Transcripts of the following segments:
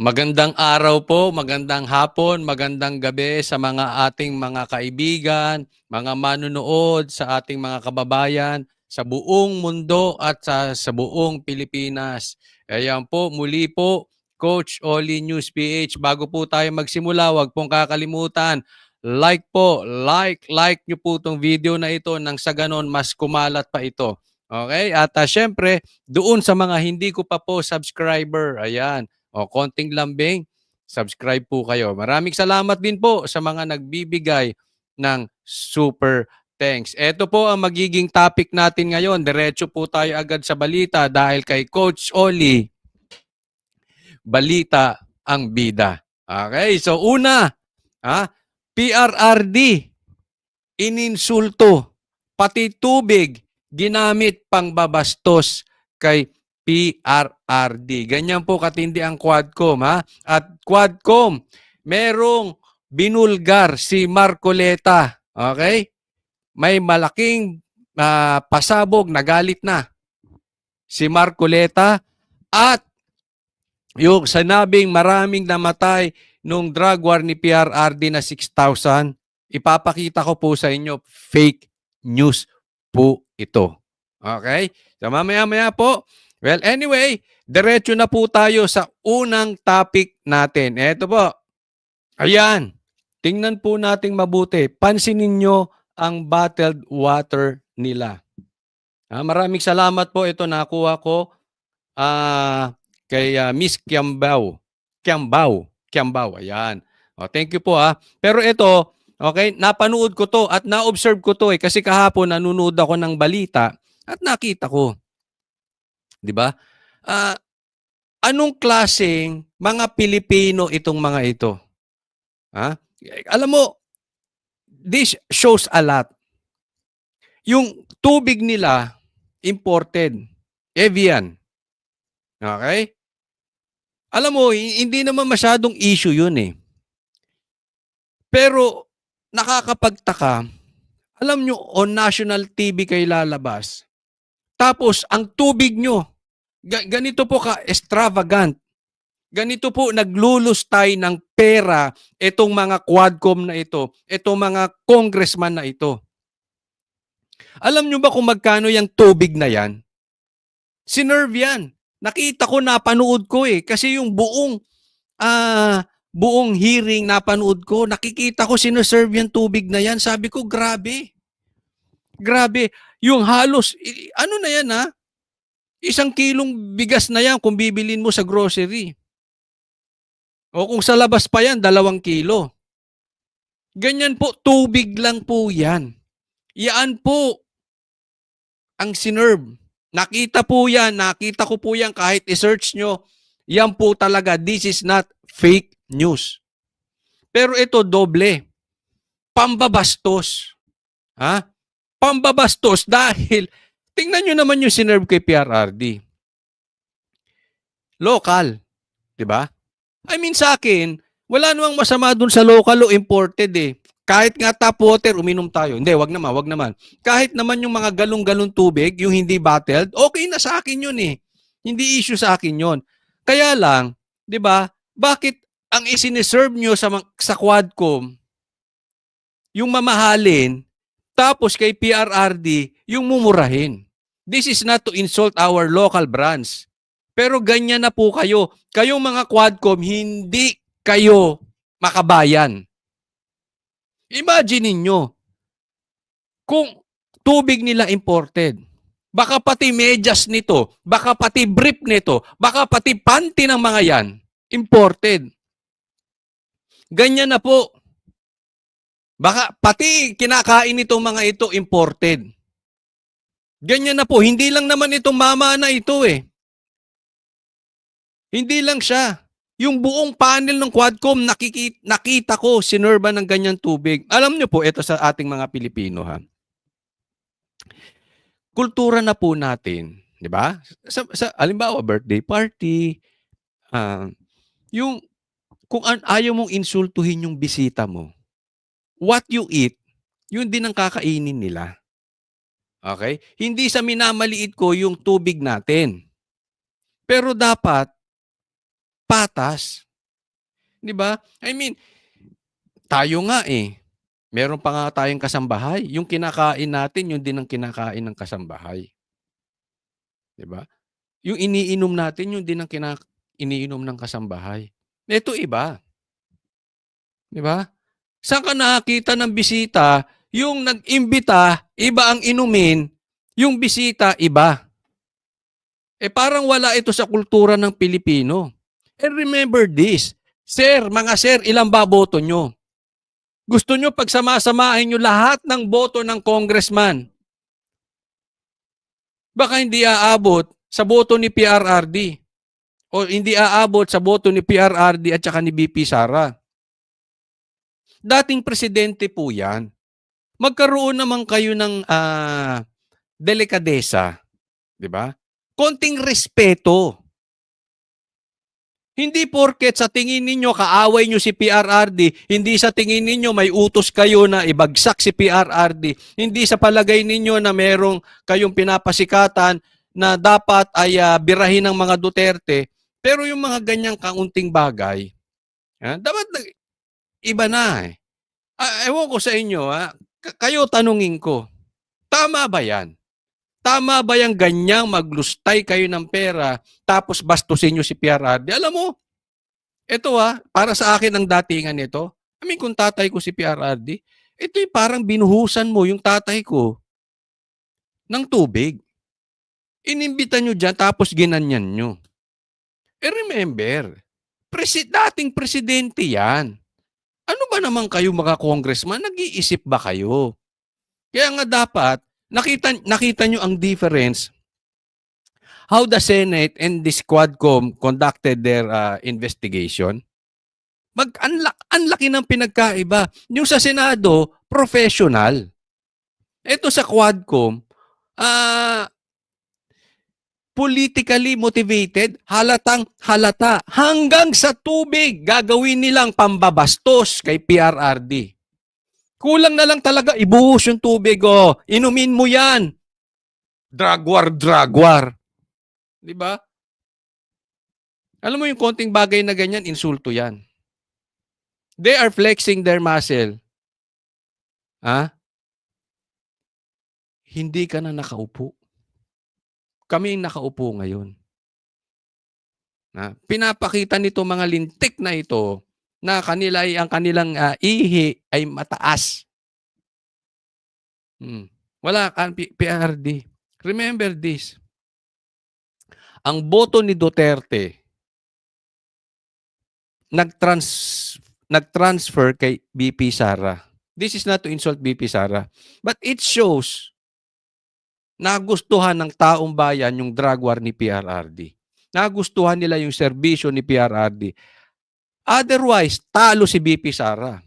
Magandang araw po, magandang hapon, magandang gabi sa mga ating mga kaibigan, mga manonood, sa ating mga kababayan sa buong mundo at sa buong Pilipinas. Ayan po, muli po, Coach Oli News PH. Bago po tayo magsimula, huwag pong kakalimutan, like po, like nyo po itong video na ito nang sa ganon mas kumalat pa ito. Okay? At syempre, doon sa mga hindi ko pa po subscriber, ayan, o konting lambing, subscribe po kayo. Maraming salamat din po sa mga nagbibigay ng super thanks. Ito po ang magiging topic natin ngayon. Diretso po tayo agad sa balita dahil kay Coach Oli, balita ang bida. Okay, so una, PRRD, ininsulto, pati tubig, ginamit pang babastos kay PRRD. Ganyan po katindi ang Quadcom, ha? At Quadcom, merong binulgar si Marcoleta. Okay? May malaking pasabog, nagalit na si Marcoleta at yung sinabing maraming namatay nung drug war ni PRRD na 6,000, ipapakita ko po sa inyo, fake news po ito. Okay? So mamaya-maya po. Well, anyway, diretso na po tayo sa unang topic natin. Eto po. Ayan. Tingnan po nating mabuti. Pansinin nyo ang bottled water nila. Maraming salamat po. Ito nakuha ko kay Miss Kiambao. Kiambao. Ayan. Thank you po Pero ito, okay, napanood ko to at na-observe ko to kasi kahapon nanonood ako ng balita at nakita ko. 'Di ba? Anong klaseng mga Pilipino itong mga ito? Alam mo, this shows a lot. Yung tubig nila imported, Evian. Okay? Alam mo, hindi naman masyadong issue yun eh. Pero nakakapagtaka, alam nyo, on national TV kayo lalabas, tapos ang tubig nyo, ganito po ka-extravagant, ganito po naglulustay ng pera itong mga Quadcom na ito, itong mga congressman na ito. Alam nyo ba kung magkano yung tubig na yan? Sinerve yan. Nakita ko, napanood ko kasi yung buong hearing napanood ko, nakikita ko sineserve yung tubig na yan. Sabi ko, grabe. Grabe. Yung halos, ano na yan 1 kilong bigas na yan kung bibilin mo sa grocery. O kung sa labas pa yan, 2 kilo. Ganyan po, tubig lang po yan. Yan po ang sinerve. Nakita po yan, nakita ko po yan kahit i-search nyo. Yan po talaga, this is not fake news. Pero ito doble. Pambabastos. Pambabastos dahil tingnan nyo naman yung sinerve kay PRRD. Local. 'Di ba? I mean sa akin, wala namang masama dun sa local o imported Kahit nga tap water, uminom tayo. Hindi, wag naman. Kahit naman yung mga galong-galong tubig, yung hindi bottled, okay na sa akin yun Hindi issue sa akin yun. Kaya lang, 'di ba? Bakit ang isiniserve nyo sa Quadcom, yung mamahalin, tapos kay PRRD, yung mumurahin. This is not to insult our local brands. Pero ganyan na po kayo. Kayong mga Quadcom, hindi kayo makabayan. Imagine ninyo, kung tubig nila imported, baka pati medyas nito, baka pati brief nito, baka pati panty ng mga yan, imported. Ganyan na po. Baka pati kinakain nitong mga ito imported. Ganyan na po. Hindi lang naman itong mama na ito Hindi lang siya. Yung buong panel ng Quadcom, nakita ko sinerba ng ganyan tubig. Alam niyo po, ito sa ating mga Pilipino Kultura na po natin, di ba? Halimbawa, birthday party, yung kung ayaw mong insultuhin yung bisita mo, what you eat, yun din ang kakainin nila. Okay? Hindi sa minamaliit ko yung tubig natin. Pero dapat, patas. 'Di ba? I mean, tayo nga meron pa nga tayong kasambahay. Yung kinakain natin, yun din ang kinakain ng kasambahay. 'Di ba? Yung iniinom natin, yun din ang iniinom ng kasambahay. Eto iba, 'di ba? Saan ka nakakita ng bisita, yung nag-imbita, iba ang inumin, yung bisita iba. Parang wala ito sa kultura ng Pilipino. And remember this, sir, mga sir, ilang ba boto nyo? Gusto nyo pagsamasamahin nyo lahat ng boto ng congressman. Baka hindi aabot sa boto ni PRRD o hindi aabot sa boto ni PRRD at saka ni BP Sara. Dating presidente po yan. Magkaroon naman kayo ng delikadesa, 'di ba? Konting respeto. Hindi porket sa tingin ninyo kaaway nyo si PRRD, hindi sa tingin ninyo may utos kayo na ibagsak si PRRD, hindi sa palagay ninyo na merong kayong pinapasikatan na dapat ay birahin ng mga Duterte, pero yung mga ganyang kaunting bagay, dapat iba na eh. Ewan ko sa inyo, kayo tanungin ko, tama ba yan? Tama ba yung ganyang maglustay kayo ng pera tapos bastusin nyo si PRRD? Alam mo, ito para sa akin ang datingan nito. I mean, kung tatay ko si PRRD, ito yung parang binuhusan mo yung tatay ko ng tubig. Inimbita nyo dyan tapos ginanyan nyo. Remember, dating presidente yan. Ano ba naman kayo mga congressman? Nag-iisip ba kayo? Kaya nga dapat, nakita nyo ang difference how the Senate and the Quadcom conducted their investigation. Ang laki ng pinagkaiba. Yung sa Senado, professional. Ito sa Quadcom, politically motivated, halatang halata. Hanggang sa tubig, gagawin nilang pambabastos kay PRRD. Kulang na lang talaga, ibuhos yung tubig, inumin mo yan. Dragwar. Di ba? Alam mo yung konting bagay na ganyan, insulto yan. They are flexing their muscle. Hindi ka na nakaupo. Kami yung nakaupo ngayon. Pinapakita nito mga lintik na ito na ang kanilang ihi ay mataas. Wala kang PRD. Remember this. Ang boto ni Duterte nag-transfer kay BP Sara. This is not to insult BP Sara, but it shows nagustuhan ng taong bayan yung drug war ni PRRD. Nagustuhan nila yung serbisyo ni PRRD. Otherwise, talo si BP Sara.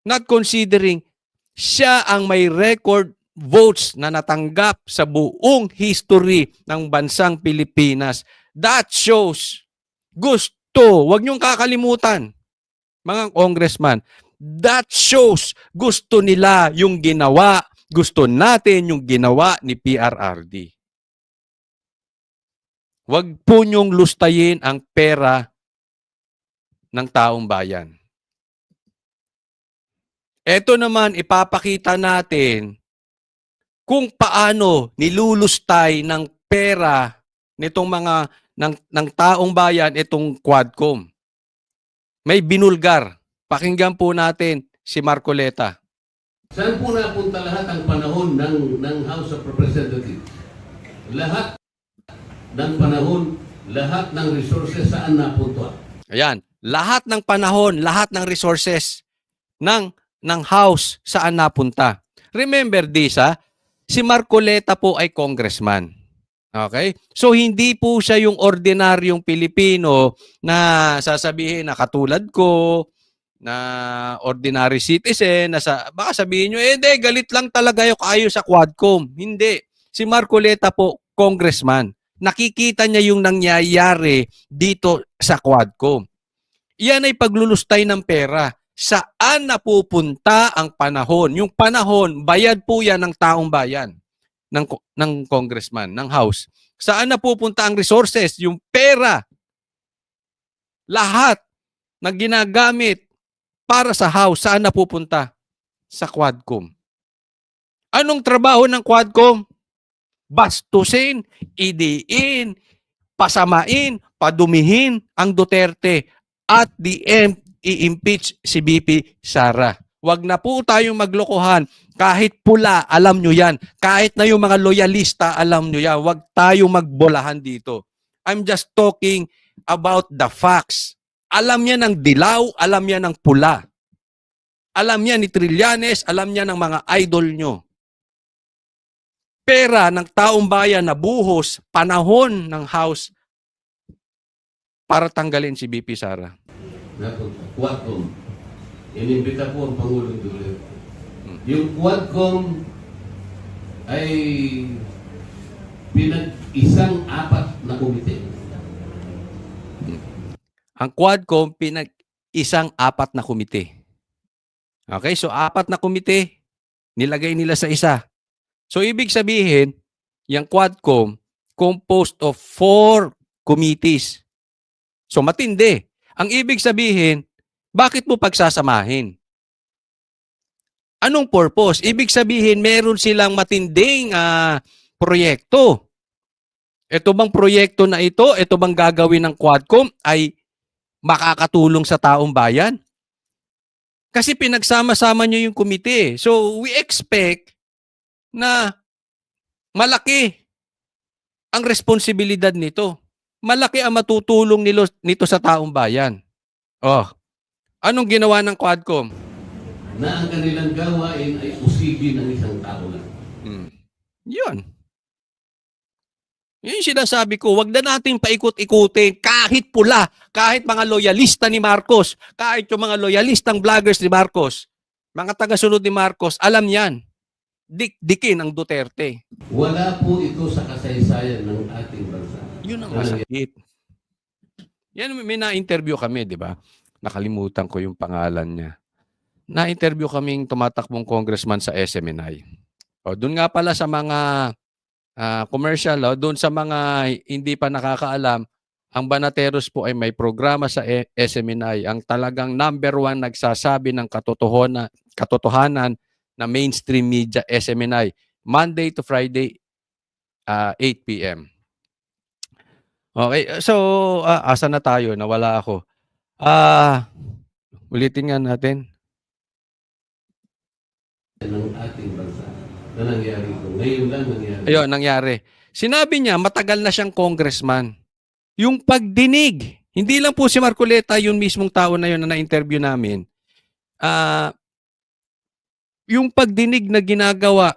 Not considering siya ang may record votes na natanggap sa buong history ng bansang Pilipinas. That shows gusto, wag niyong kakalimutan, mga congressman, that shows gusto nila yung ginawa, gusto natin yung ginawa ni PRRD. Wag po niyong lustayin ang pera ng taong bayan. Ito naman, ipapakita natin kung paano nilulustay ng pera nitong mga ng taong bayan itong Quadcom. May binulgar. Pakinggan po natin si Marcoleta. Saan po napunta lahat ang panahon ng House of Representatives? Lahat ng panahon, lahat ng resources saan napunta? Ayan, lahat ng panahon, lahat ng resources ng House saan napunta. Remember this, si Marcoleta po ay congressman. Okay? So hindi po siya yung ordinaryong Pilipino na sasabihin na katulad ko, na ordinary citizen, baka sabihin nyo, galit lang talaga yung kayo sa Quadcom. Hindi. Si Marcoleta po, congressman. Nakikita niya yung nangyayari dito sa Quadcom. Iyan ay paglulustay ng pera. Saan napupunta ang panahon? Yung panahon, bayad po yan ng taong bayan, ng congressman, ng House. Saan napupunta ang resources? Yung pera. Lahat na ginagamit para sa House, saan napupunta? Sa Quadcom. Anong trabaho ng Quadcom? Bastusin, idiin, pasamain, padumihin ang Duterte at the end, i-impeach si BP Sara. Wag na po tayong maglokohan. Kahit pula, alam nyo yan. Kahit na yung mga loyalista, alam nyo yan. Wag tayong magbolahan dito. I'm just talking about the facts. Alam niya ng dilaw, alam niya ng pula. Alam niya ni Trillanes, alam niya ng mga idol nyo. Pera ng taong bayan na buhos, panahon ng House para tanggalin si BP Sara. Quadcom. Inimbita po ang Pangulong Duterte. Yung Quadcom ay pinag-isang apat na komite. Ang Quadcom pinag-isang apat na komite. Okay, so apat na komite, nilagay nila sa isa. So ibig sabihin, yung Quadcom composed of 4 committees. So matindi. Ang ibig sabihin, bakit mo pagsasamahin? Anong purpose? Ibig sabihin, meron silang matinding proyekto. Ito bang proyekto na ito bang gagawin ng Quadcom ay makakatulong sa taong bayan? Kasi pinagsama-sama nyo yung komite. So we expect na malaki ang responsibilidad nito. Malaki ang matutulong nito sa taong bayan. Oh, anong ginawa ng Quadcom? Na ang kanilang gawain ay usigin ng isang tao lang. Yun. Yun yung sinasabi ko, wag na natin paikot-ikutin kahit pula, kahit mga loyalista ni Marcos, kahit yung mga loyalistang vloggers ni Marcos, mga tagasunod ni Marcos, alam yan. Dikdikin ang Duterte. Wala po ito sa kasaysayan ng ating bansa. Yun ang masakit. Yan, may na-interview kami, di ba? Nakalimutan ko yung pangalan niya. Na-interview kaming tumatakbong congressman sa SMNI. O, doon nga pala sa mga commercial, doon sa mga hindi pa nakakaalam, ang Banateros po ay may programa sa SMNI. Ang talagang number 1 nagsasabi ng katotohanan na mainstream media, SMNI. Monday to Friday, 8 p.m. Okay, so asa na tayo? Nawala ako. Ulitin nga natin. Ng ating bansa na nangyari ito. Ngayon lang nangyari. Ayun, nangyari. Sinabi niya, matagal na siyang congressman. Yung pagdinig, hindi lang po si Marcoleta, yung mismong tao na yun na na-interview namin, yung pagdinig na ginagawa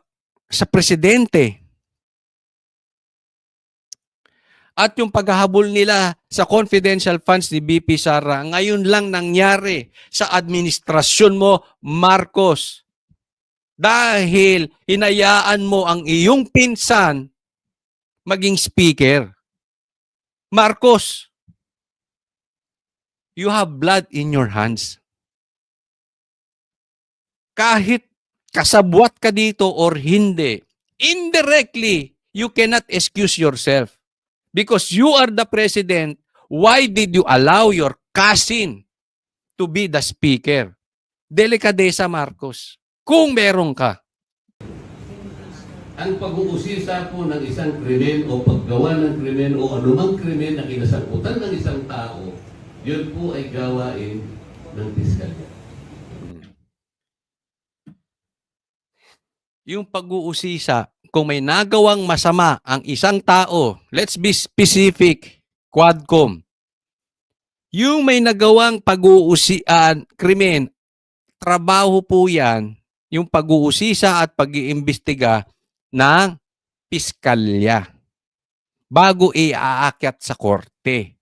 sa presidente at yung paghahabol nila sa confidential funds ni BP Sara, ngayon lang nangyari sa administrasyon mo, Marcos. Dahil hinayaan mo ang iyong pinsan maging speaker. Marcos, you have blood in your hands. Kahit kasabwat ka dito or hindi, indirectly, you cannot excuse yourself. Because you are the president, why did you allow your cousin to be the speaker? Delikadesa, Marcos. Kung meron ka. Ang pag-uusisa po ng isang krimen o paggawa ng krimen o anumang krimen na kinasangkutan ng isang tao, yun po ay gawain ng piskalya. Yung pag-uusisa, kung may nagawang masama ang isang tao, let's be specific, Quadcom. Yung may nagawang krimen, trabaho po yan, yung pag-uusisa at pag-iimbestiga ng piskalya bago iaakyat sa korte.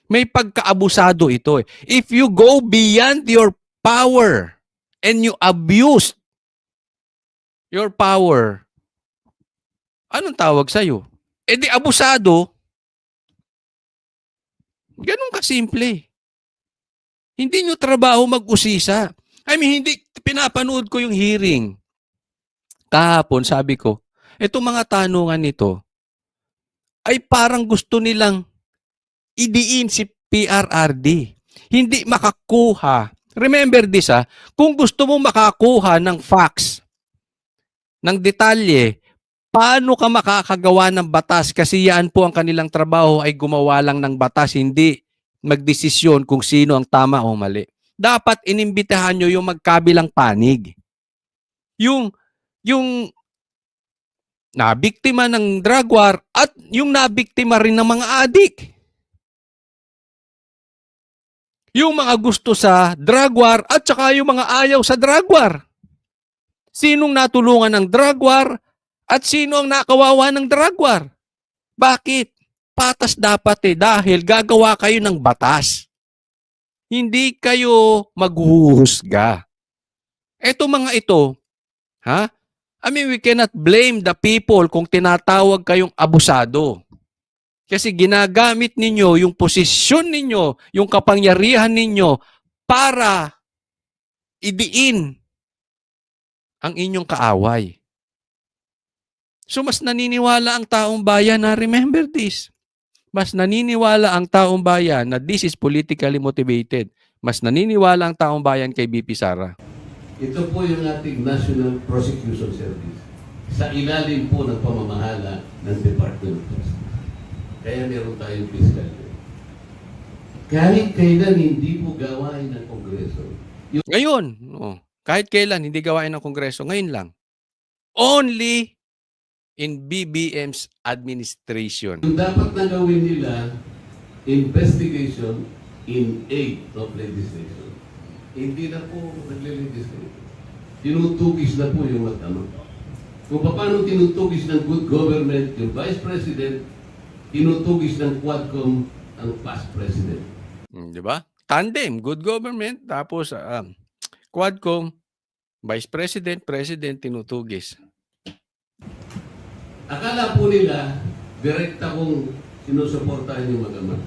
May pagkaabusado ito. If you go beyond your power and you abuse your power, anong tawag sa'yo? E di abusado, ganun kasimple. Hindi nyo trabaho mag-usisa. I mean, hindi, pinapanood ko yung hearing. Kahapon, sabi ko, itong mga tanungan nito, ay parang gusto nilang idiin si PRRD. Hindi makakuha. Remember this, kung gusto mo makakuha ng facts, ng detalye, paano ka makakagawa ng batas? Kasi yan po ang kanilang trabaho ay gumawa lang ng batas, hindi magdesisyon kung sino ang tama o mali. Dapat inimbitahan nyo yung magkabilang panig. Yung nabiktima ng drug war at yung nabiktima rin ng mga adik. Yung mga gusto sa drug war at saka yung mga ayaw sa drug war. Sinong natulungan ng drug war at sino ang nakawawa ng drug war? Bakit? Patas dapat dahil gagawa kayo ng batas. Hindi kayo maghuhusga. Eto mga ito, I mean, we cannot blame the people kung tinatawag kayong abusado. Kasi ginagamit ninyo yung posisyon ninyo, yung kapangyarihan ninyo para idiin ang inyong kaaway. So mas naniniwala ang taong bayan na remember this. Mas naniniwala ang taong bayan na this is politically motivated. Mas naniniwala ang taong bayan kay BP Sara. Ito po yung ating National Prosecution Service sa ilalim po ng pamamahala ng Department of Justice. Kaya meron tayong fiscal. Kahit kailan hindi po gawain ng Kongreso. Ngayon, kahit kailan hindi gawain ng Kongreso, ngayon lang. Only in BBM's administration. Yung dapat na gawin nila, investigation in aid of legislation. Hindi na po nagle-legislate. Tinutugis na po yung matano. Kung paano tinutugis ng good government yung Vice President, tinutugis ng Quadcom ang past President. Di ba? Tandem, good government, tapos Quadcom, Vice President, President, tinutugis. Akala po nila, direkta kong sinusuportahan yung mag-ama.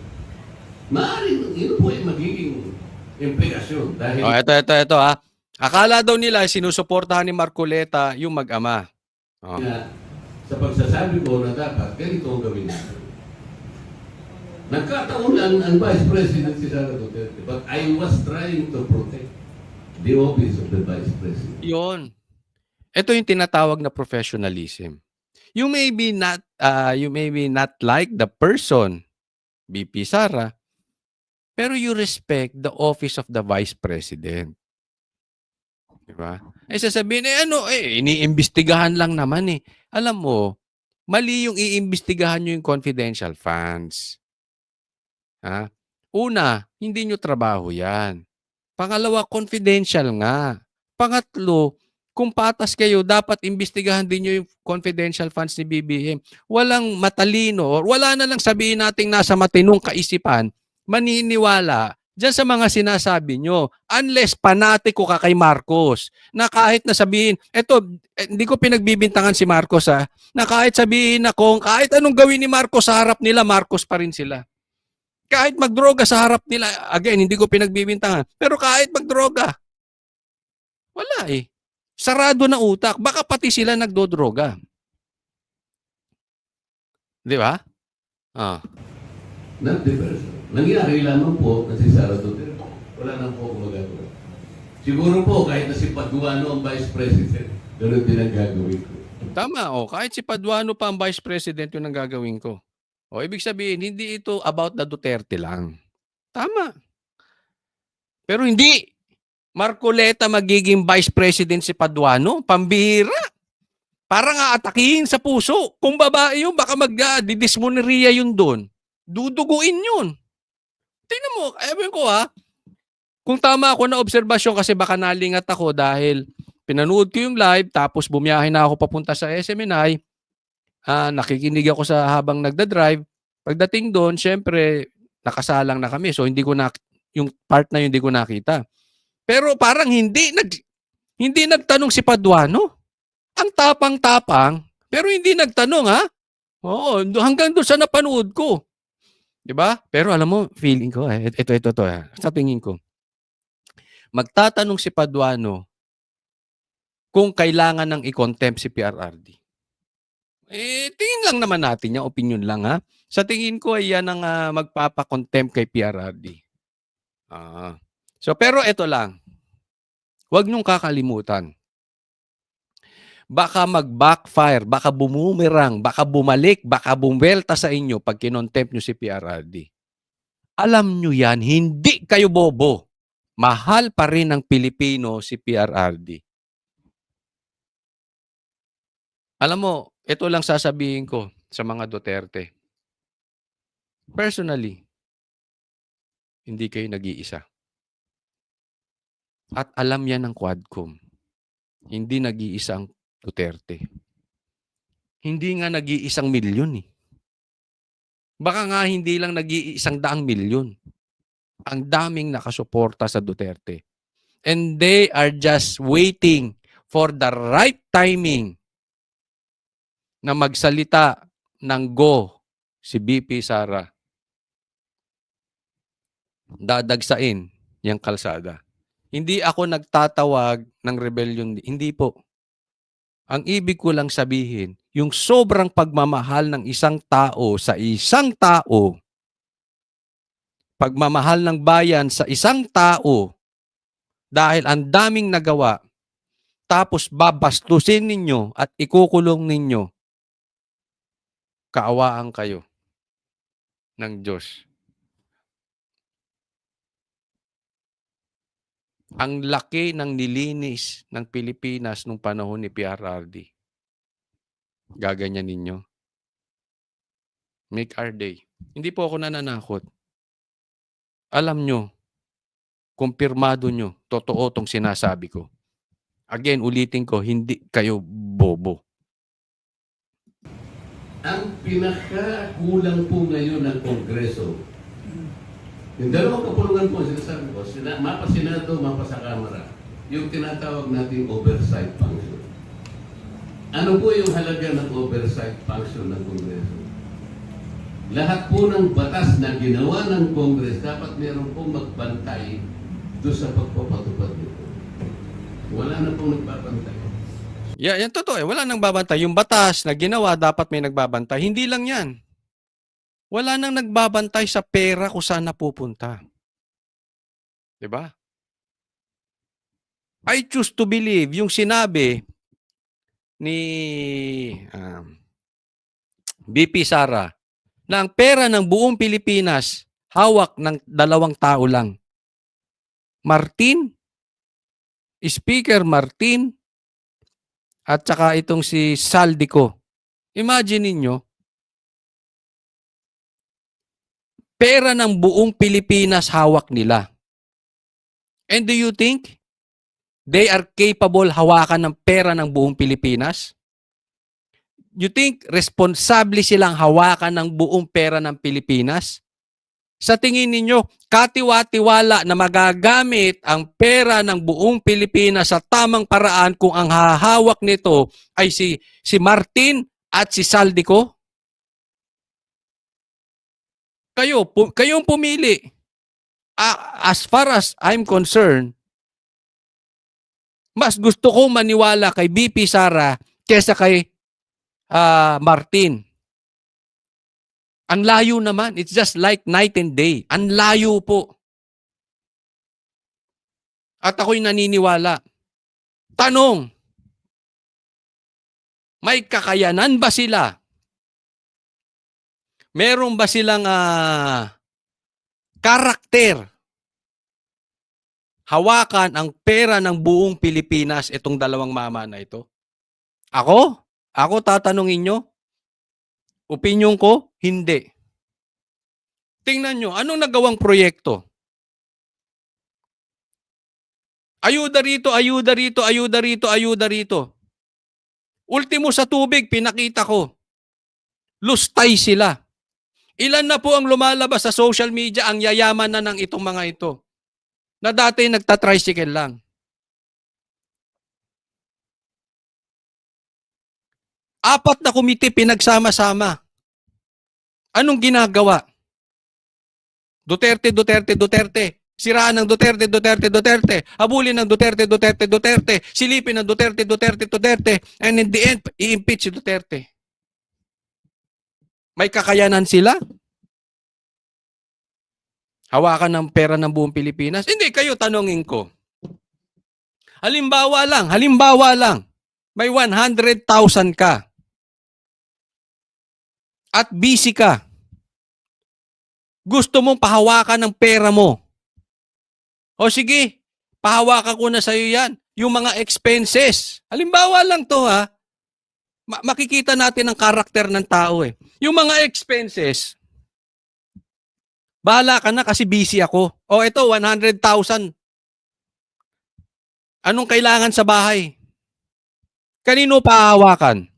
Maaaring, yun po ay magiging implikasyon. Dahil ito. Akala daw nila sinusuportahan ni Marcoleta yung mag-ama. sa pagsasabi ko na dapat ganito ang gawin natin. Nagkataon lang ang Vice President si Sara Duterte, but I was trying to protect the office of the Vice President. Yun. Ito yung tinatawag na professionalism. You may be not like the person, BP Sara, pero you respect the office of the Vice President. Diba? Sasabihin, iniimbestigahan lang naman . Alam mo, mali yung iimbestigahan nyo yung confidential funds. Una, hindi nyo trabaho yan. Pangalawa, confidential nga. Pangatlo, kung patas kayo, dapat imbestigahan din nyo yung confidential funds ni BBM. Walang matalino, wala na lang sabihin nating nasa matinong kaisipan, maniniwala dyan sa mga sinasabi nyo. Unless panatiko ka kay Marcos, na kahit na sabihin, hindi ko pinagbibintangan si Marcos na kahit sabihin na kahit anong gawin ni Marcos sa harap nila, Marcos pa rin sila. Kahit magdroga sa harap nila, again, hindi ko pinagbibintangan. Pero kahit magdroga, wala Sarado na utak. Baka pati sila nagdodroga. Di ba? Not the person. Nangyari lamang po na si Sara Duterte. Wala nang po magagawa. Siguro po, kahit na si Paduano ang Vice President, ganoon din ang gagawin ko. Tama, kahit si Paduano pa ang Vice President yung ang gagawin ko. Ibig sabihin, hindi ito about the Duterte lang. Tama. Pero hindi. Marcoleta magiging Vice President si Paduano? Pambihira. Parang aatakihin sa puso. Kung babae yun, baka magdidismoneria yun doon. Duduguin yun. Tingnan mo, ayun ko kung tama ako na obserbasyon kasi baka nalingat ako dahil pinanood ko yung live tapos bumiyahe na ako papunta sa SMNI. Nakikinig ako sa habang nagda-drive. Pagdating doon, syempre, nakasalang na kami. So, yung part na yun hindi ko nakita. Pero parang hindi nagtanong si Paduano. Ang tapang-tapang, pero hindi nagtanong Oo, hanggang doon sa napanood ko. 'Di ba? Pero alam mo, feeling ko ito sa tingin ko. Magtatanong si Paduano kung kailangan ng i-contempt si PRRD. Tingin lang naman natin yan, opinion lang ha. Sa tingin ko ay yan ang magpapakontempt kay PRRD. Pero ito lang, huwag niyong kakalimutan. Baka mag-backfire, baka bumumerang, baka bumalik, baka bumwelta sa inyo pag kinontempt nyo si PRRD. Alam nyo yan, hindi kayo bobo. Mahal pa rin ng Pilipino si PRRD. Alam mo, ito lang sasabihin ko sa mga Duterte. Personally, hindi kayo nag-iisa. At alam yan ng Quadcom. Hindi nag-iisang Duterte. Hindi nga nag-iisang milyon eh. Baka nga hindi lang nag-iisang daang milyon. Ang daming nakasuporta sa Duterte. And they are just waiting for the right timing na magsalita ng go si BP Sara. Dadagsain yung kalsada. Hindi ako nagtatawag ng rebellion. Hindi po. Ang ibig ko lang sabihin, yung sobrang pagmamahal ng isang tao sa isang tao, pagmamahal ng bayan sa isang tao, dahil ang daming nagawa, tapos babastusin ninyo at ikukulong ninyo, kaawaan kayo ng Diyos. Ang laki ng nilinis ng Pilipinas nung panahon ni PRRD. Gaganyan ninyo. Make our day. Hindi po ako nananakot. Alam nyo, kumpirmado nyo, totoo tong sinasabi ko. Again, ulitin ko, hindi kayo bobo. Ang pinakakulang po ngayon ng Kongreso, yung dalawang kapulungan po, sinasabi ko, mapa Senado, mapa sa Kamara, yung tinatawag nating oversight function. Ano po yung halaga ng oversight function ng Kongreso? Lahat po ng batas na ginawa ng Congress, dapat meron pong magbantay doon sa pagpapatupad nito. Wala na pong nagbabantay. Yan totoo eh. Wala nang babantay. Yung batas na ginawa, dapat may nagbabantay. Hindi lang yan. Wala nang nagbabantay sa pera kung saan napupunta. Diba? I choose to believe yung sinabi ni BP Sara na ang pera ng buong Pilipinas hawak ng dalawang tao lang. Martin, Speaker Martin, at saka itong si Saldico. Imagine ninyo, pera ng buong Pilipinas hawak nila. And do you think they are capable hawakan ng pera ng buong Pilipinas? You think responsable silang hawakan ng buong pera ng Pilipinas? Sa tingin ninyo, katiwa-tiwala na magagamit ang pera ng buong Pilipinas sa tamang paraan kung ang hahawak nito ay si Martin at si Saldico? Kayong pumili. As far as I'm concerned, mas gusto kong maniwala kay BP Sara kesa kay Martin. Ang layo naman. It's just like night and day. Ang layo po. At ako'y naniniwala. Tanong, may kakayanan ba sila? Meron ba silang karakter? Hawakan ang pera ng buong Pilipinas itong dalawang mama na ito? Ako tatanungin nyo? Opinyon ko, hindi. Tingnan nyo, anong nagawang proyekto? Ayuda rito, ayuda rito, ayuda rito, ayuda rito. Ultimo sa tubig, pinakita ko. Lustay sila. Ilan na po ang lumalabas sa social media ang yayaman na ng itong mga ito? Na dati nagtatricycle lang. Apat na komite pinagsama-sama. Anong ginagawa? Duterte, Duterte, Duterte. Siraan ng Duterte, Duterte, Duterte. Habulin ng Duterte, Duterte, Duterte. Silipin ng Duterte, Duterte, Duterte. And in the end, i-impeach si Duterte. May kakayanan sila? Hawakan ng pera ng buong Pilipinas? Hindi, kayo tanongin ko. Halimbawa lang, may 100,000 ka at busy ka. Gusto mong pahawakan ng pera mo. O sige, pahawakan ko na sa'yo yan. Yung mga expenses. Halimbawa lang to ha. Makikita natin ang karakter ng tao eh. Yung mga expenses, bahala ka na kasi busy ako. O ito, 100,000. Anong kailangan sa bahay? Kanino pahawakan?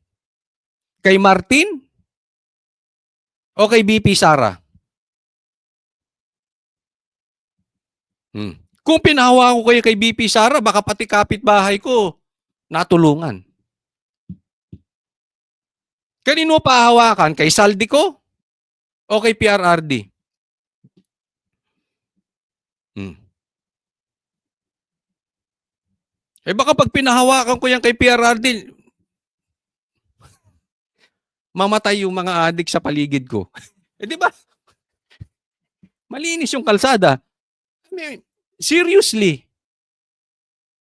Kay Martin? O kay BP Sara? Kung pinahawa ko kayo kay BP Sara, baka pati kapitbahay ko natulungan. Kanino pahawakan? Kay Saldico? O kay PRRD? Eh baka pag pinahawakan ko yan kay PRRD, mamatay yung mga adik sa paligid ko. Eh di ba? Malinis yung kalsada. I mean, seriously.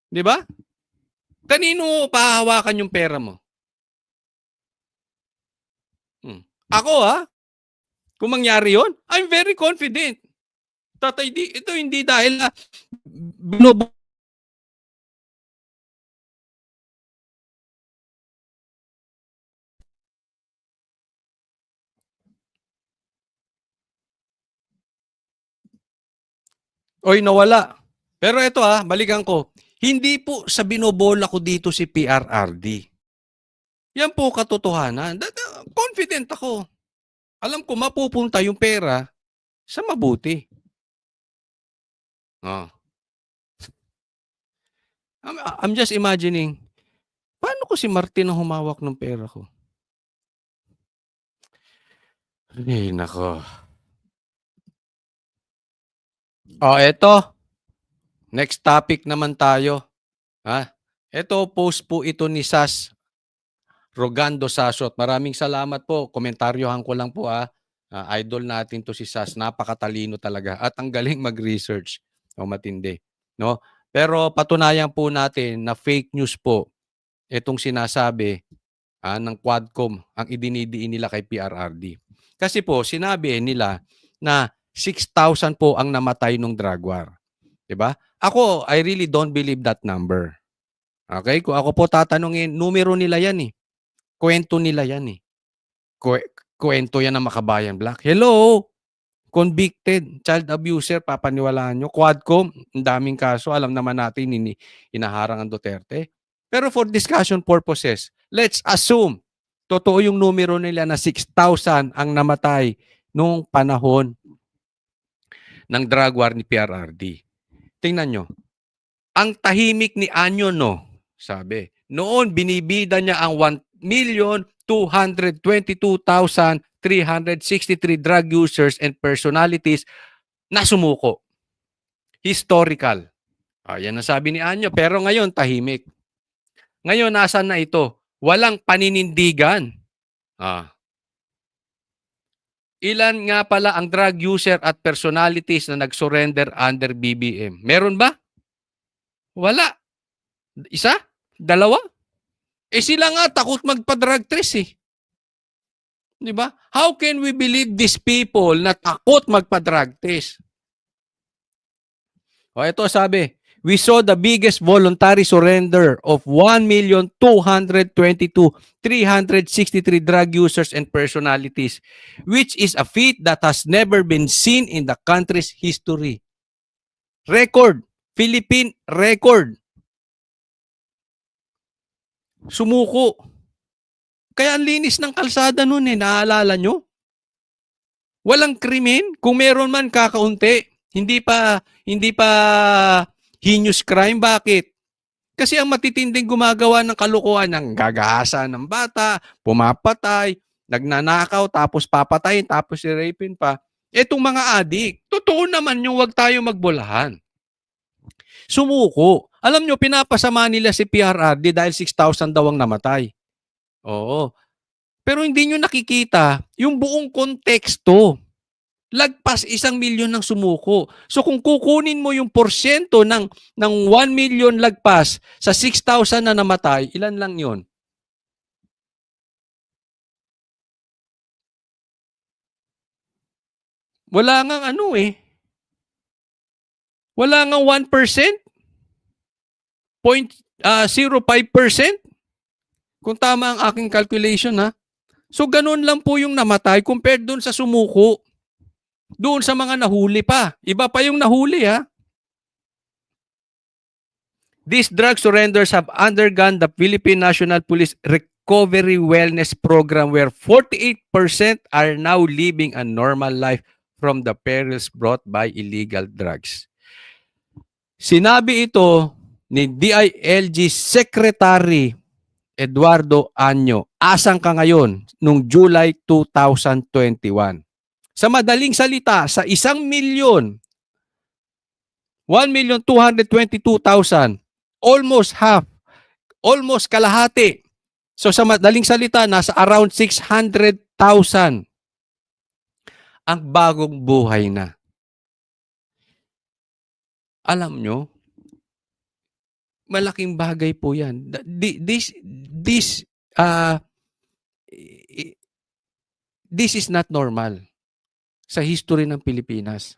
Di ba? Kanino pahawakan yung pera mo? Ako kung mangyari yon, I'm very confident. Tatay, ito hindi dahil oy nawala. Pero ito balikan ko. Hindi po sa binobola ko dito si PRRD. Yan po katotohanan. Confident ako. Alam ko mapupunta yung pera sa mabuti. I'm just imagining, paano ko si Martin ang humawak ng pera ko? Ay, nako. Eto. Next topic naman tayo. Ito, post po ito ni Sas Rogando Sasot. Maraming salamat po. Komentaryohan ko lang po idol natin to si Sas. Napakatalino talaga. At ang galing mag-research. Matindi. No? Pero patunayan po natin na fake news po itong sinasabi ng Quadcom ang idinidiin nila kay PRRD. Kasi po, sinabi nila na 6,000 po ang namatay nung drug war. Diba? Ako, I really don't believe that number. Okay? Kung ako po tatanungin, numero nila yan eh. Kwento nila yan eh. Kwento yan ng Makabayan Black. Hello! Convicted child abuser, papaniwalaan nyo. Quadcom, ang daming kaso. Alam naman natin, inaharang ang Duterte. Pero for discussion purposes, let's assume totoo yung numero nila na 6,000 ang namatay nung panahon ng drug war ni PRRD. Tingnan nyo. Ang tahimik ni Anyo, sabi, noon binibida niya ang 1,222,363 drug users and personalities na sumuko. Historical. Yan ang sabi ni Anyo. Pero ngayon, tahimik. Ngayon, nasan na ito? Walang paninindigan. Ilan nga pala ang drug user at personalities na nag-surrender under BBM? Meron ba? Wala. Isa? Dalawa? Sila nga takot magpa-drug test eh. Di ba? How can we believe these people na takot magpa-drug test? Ito sabi, we saw the biggest voluntary surrender of 1,222,363 drug users and personalities, which is a feat that has never been seen in the country's history. Record. Philippine record. Sumuko. Kaya ang linis ng kalsada nun naalala nyo? Walang krimen. Kung meron man kakaunti. Hindi pa heinous crime. Bakit? Kasi ang matitinding gumagawa ng kalokohan ng gagahasa ng bata, pumapatay, nagnanakaw, tapos papatayin, tapos i-rapein pa. Etong mga adik, totoo naman yung wag tayo magbulahan. Sumuko. Alam nyo, pinapasama nila si PRRD dahil 6,000 daw ang namatay. Oo. Pero hindi nyo nakikita yung buong konteksto. Lagpas 1,000,000 ng sumuko. So kung kukunin mo yung porsyento ng 1,000,000 lagpas sa 6,000 na namatay, ilan lang yon? Wala ngang ano eh. Wala ngang 1%, 0.05%. Kung tama ang aking calculation ha. So ganun lang po yung namatay compared doon sa sumuko. Doon sa mga nahuli pa. Iba pa yung nahuli ha. These drug surrenders have undergone the Philippine National Police Recovery Wellness Program where 48% are now living a normal life from the perils brought by illegal drugs. Sinabi ito ni DILG Secretary Eduardo Anyo. Asan ka ngayon? Nung July 2021. Sa madaling salita, sa 1,000,000, 1,222,000, almost half, almost kalahati. So sa madaling salita, nasa around 600,000 ang bagong buhay na. Alam nyo, malaking bagay po yan. This is not normal sa history ng Pilipinas.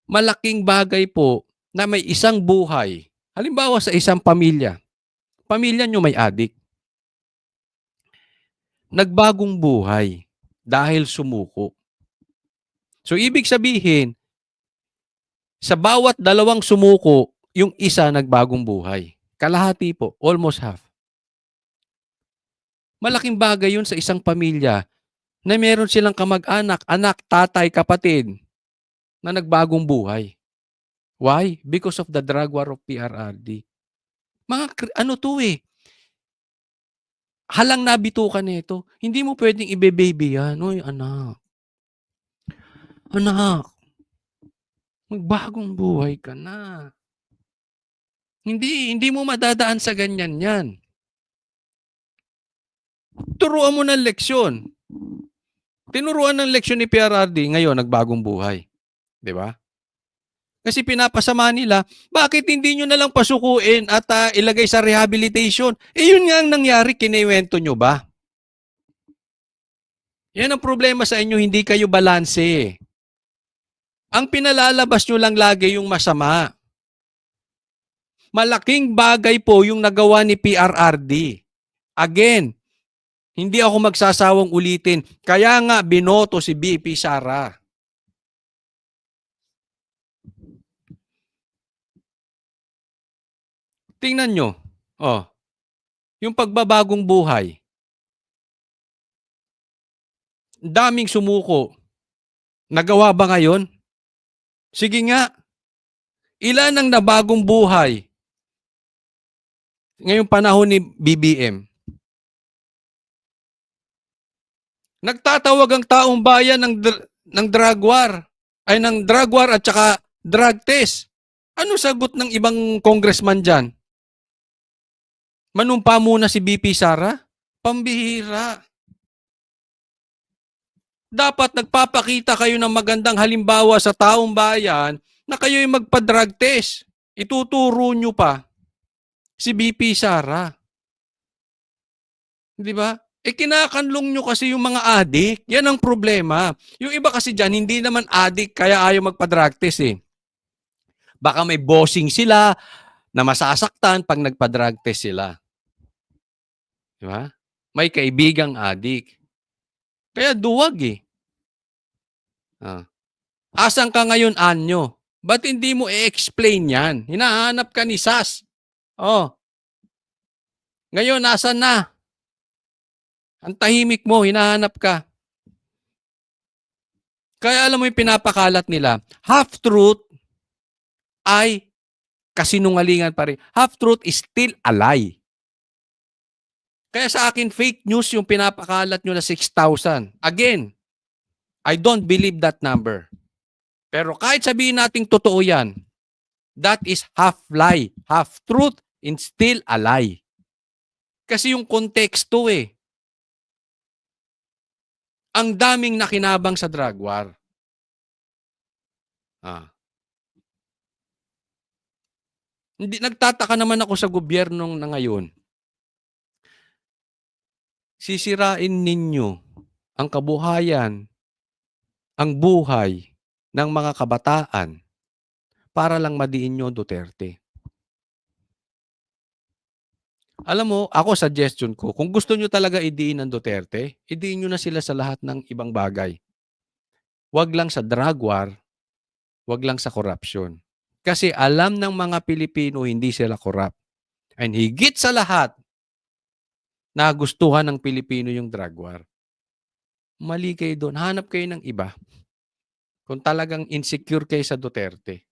Malaking bagay po na may isang buhay. Halimbawa sa isang pamilya. Pamilya nyo may adik. Nagbagong buhay dahil sumuko. So ibig sabihin, sa bawat dalawang sumuko, yung isa nagbagong buhay. Kalahati po, almost half. Malaking bagay yun sa isang pamilya na meron silang kamag-anak, anak, tatay, kapatid na nagbagong buhay. Why? Because of the drug war of PRRD. Ano to eh, halang nabitukan nito. Hindi mo pwedeng ibe-baby yan. Oy, anak. Anak, magbagong buhay ka na. Hindi mo madadaan sa ganyan yan. Turuan mo ng leksyon. Tinuruan ng leksyon ni PRRD, ngayon nagbagong buhay. 'Di ba? Kasi pinapasama nila, bakit hindi nyo na lang pasukuin at ilagay sa rehabilitation? Yun nga ang nangyari, kiniwento nyo ba? Yan ang problema sa inyo, hindi kayo balanse. Ang pinalalabas nyo lang lagi yung masama. Malaking bagay po yung nagawa ni PRRD. Again, hindi ako magsasawang ulitin. Kaya nga binoto si BP Sara. Tingnan nyo. Oh, yung pagbabagong buhay. Daming sumuko. Nagawa ba ngayon? Sige nga. Ilan ang nabagong buhay ngayong panahon ni BBM? Nagtatawag ang taong bayan ng drug war. Ay ng drug war at saka drug test. Ano sagot ng ibang congressman dyan? Manumpa muna si BP Sara? Pambihira. Dapat nagpapakita kayo ng magandang halimbawa sa taong bayan na kayo'y magpa-drug test. Ituturo nyo pa si BP Sara. Di ba? Kinakanlong nyo kasi yung mga adik. Yan ang problema. Yung iba kasi dyan, hindi naman adik kaya ayaw magpa-drug test eh. Baka may bossing sila na masasaktan pag nagpa-drug test sila. Di ba? May kaibigang adik. Kaya duwag eh. Asan ka ngayon, Anyo? Ba't hindi mo i-explain yan? Hinahanap ka ni SAS. Oh. Ngayon, asan na? Ang tahimik mo, hinahanap ka. Kaya alam mo yung pinapakalat nila, half-truth ay kasinungalingan pa rin. Half-truth is still a lie. Kaya sa akin, fake news yung pinapakalat nyo na 6,000. Again, I don't believe that number. Pero kahit sabihin nating totoo yan, that is half-lie, half-truth, and still a lie. Kasi yung konteksto eh. Ang daming nakinabang sa drug war. Ah. Hindi, nagtataka naman ako sa gobyernong na ngayon. Sisirain ninyo ang kabuhayan, ang buhay ng mga kabataan para lang madiin nyo Duterte. Alam mo, ako suggestion ko, kung gusto nyo talaga idiin ang Duterte, idiin nyo na sila sa lahat ng ibang bagay. Huwag lang sa drug war, huwag lang sa corruption. Kasi alam ng mga Pilipino hindi sila corrupt. And higit sa lahat, nagustuhan ng Pilipino yung drug war. Mali kayo doon. Hanap kayo ng iba. Kung talagang insecure kayo sa Duterte.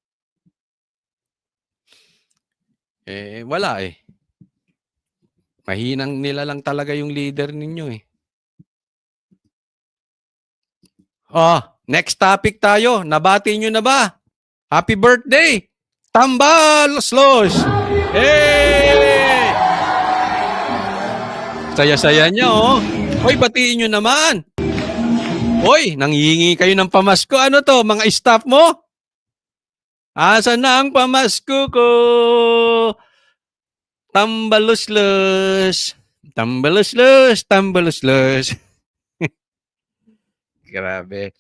Wala eh. Mahinang nila lang talaga yung leader ninyo eh. Next topic tayo. Nabati nyo na ba? Happy birthday! Tambalos! Hey! Saya-saya niya, oh. Hoy, batiin nyo naman. Hoy, nanghihingi kayo ng pamasko. Ano to, mga staff mo? Asan na ang pamasko ko? Tambalos-los. Tambalos-los, tambalos-los. Grabe.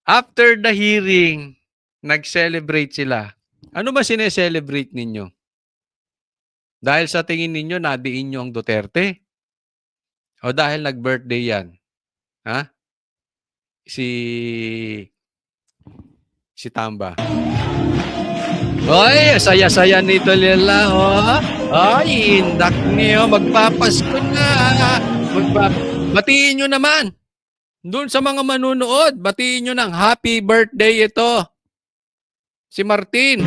After the hearing, nag-celebrate sila. Ano ba sineselebrate ninyo? Dahil sa tingin ninyo, nadiin nyo ang Duterte? O dahil nag-birthday yan? Ha? Si Tamba. Oy, saya-saya nito nila, oh. Ay, indak niyo, magpapasko na. Batiin nyo naman. Doon sa mga manunood, batiin nyo ng happy birthday ito. Si Martin.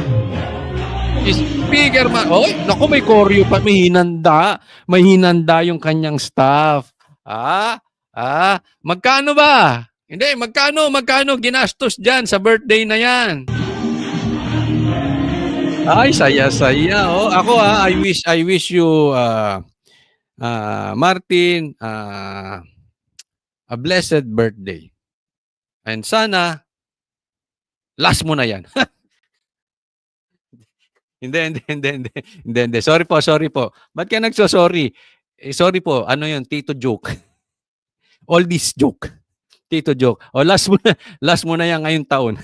Speaker man. Oy, naku, may koryo pa. May hinanda yung kanyang staff. Magkano ba? Hindi, magkano ginastos dyan sa birthday na yan? Ay, saya-saya. Oh, ako I wish you Martin a blessed birthday. And sana last mo na 'yan. Hindi. Sorry po. Ba't ka nagso-sorry? Sorry po. Ano 'yun? Tito joke. All this joke. Tito joke. Last mo na 'yan ngayong taon.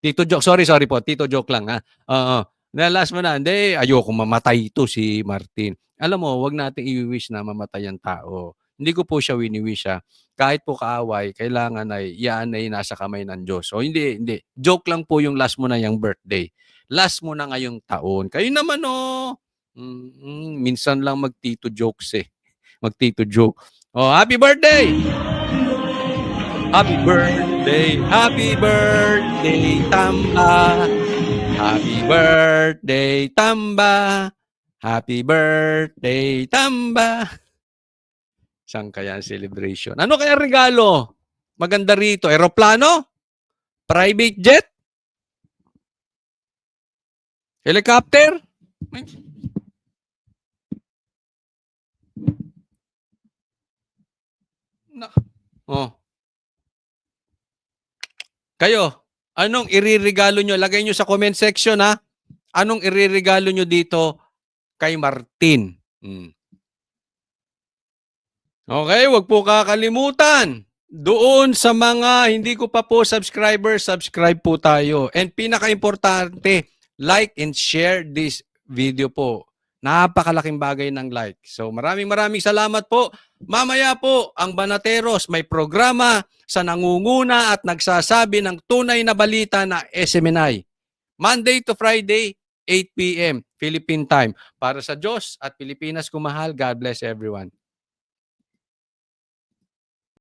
Tito joke. Sorry po. Tito joke lang ha. Oo. Last mo na. Hindi, ayoko mamatay ito si Martin. Alam mo, wag natin i-wish na mamatay ang tao. Hindi ko po siya wini-wish ha. Kahit po kaaway, kailangan ay yan ay nasa kamay ng Diyos. So hindi. Joke lang po yung last mo na yung birthday. Last mo na ngayong taon. Kayo naman minsan lang magtito jokes eh. Magtito joke. Happy birthday! Happy birthday, Tamba. Happy birthday, Tamba. Happy birthday, Tamba. Saan kaya ang celebration? Ano kaya regalo? Maganda rito. Aeroplano? Private jet? Helicopter? Kayo, anong iririgalo nyo? Lagay nyo sa comment section ha. Anong iririgalo nyo dito kay Martin? Okay, wag po kakalimutan. Doon sa mga hindi ko pa po subscribe po tayo. And pinaka-importante, like and share this video po. Napakalaking bagay ng like. So maraming salamat po. Mamaya po, ang Banateros may programa sa nangunguna at nagsasabi ng tunay na balita na SMNI. Monday to Friday, 8 p.m. Philippine time. Para sa Diyos at Pilipinas kumahal, God bless everyone.